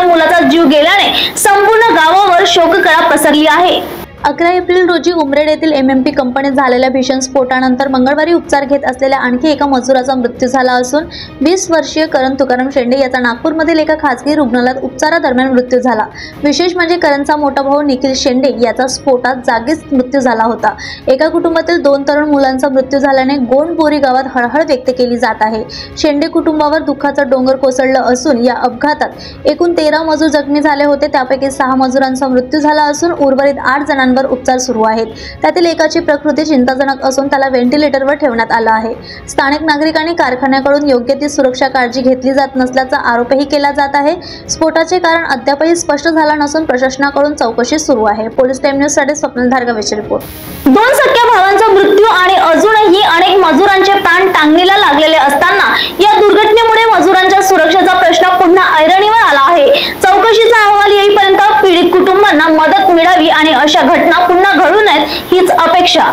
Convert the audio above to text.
वर्षीय मुलाचा जीव गेल्याने संपूर्ण गावावर शोककळा पसरली आहे। 11 एप्रिल रोजी उमरेड येथील MMP कंपनीत झालेल्या भीषण स्फोटानंतर मंगळवारी उपचार घेत असलेल्या आणखी एका मजुराचा मृत्यू झाला असून 20 वर्षीय करण तुकाराम शेंडे याचा नागपूरमधील एका खासगी रुग्णालयात उपचारादरम्यान मृत्यू झाला। विशेष म्हणजे करणचा मोठा भाऊ निखिल शेंडे याचा स्फोटात जागीच मृत्यू झाला होता। एका कुटुंबातील 2 तरुण मुलांचा मृत्यू झाल्याने गोंडबोरी गावात हळहळ व्यक्त केली जात आहे। शेंडे कुटुंबावर दुःखाचा डोंगर कोसळला असून या अपघातात एकूण 13 मजूर जखमी झाले होते। त्यापैकी 6 मजुरांचा मृत्यू झाला असून उर्वरित 8 जणांवर उपचार सुरू आहेत। त्यातील एकाची प्रकृती चिंताजनक असून त्याला व्हेंटिलेटरवर ठेवण्यात आलं आहे। स्थानिक नागरिकांनी कारखान्याकडून योग्य ती सुरक्षा काळजी घेतली जात नसल्याचा आरोपही केला जात आहे। स्फोटाचे कारण अद्यापही स्पष्ट झालं नसून प्रशासनाकडून चौकशी सुरू आहे। पोलीस टाइम न्यूज साठी स्वप्नील धारगावेची रिपोर्ट। 2 सख्या भावांचा मृत्यू आणि अजूनही अनेक मजुरांचे प्राण टांगणीला लागलेले असताना या दुर्घटनेमुळे मजुरांच्या सुरक्षेचा प्रश्न पुन्हा ऐरणीवर आला आहे। चौकशीचा अहवाल येईपर्यंत पीडित कुटुंबांना मदत मिळावी आणि अशा घटना पुन्हा घडू नयेत हीच अपेक्षा।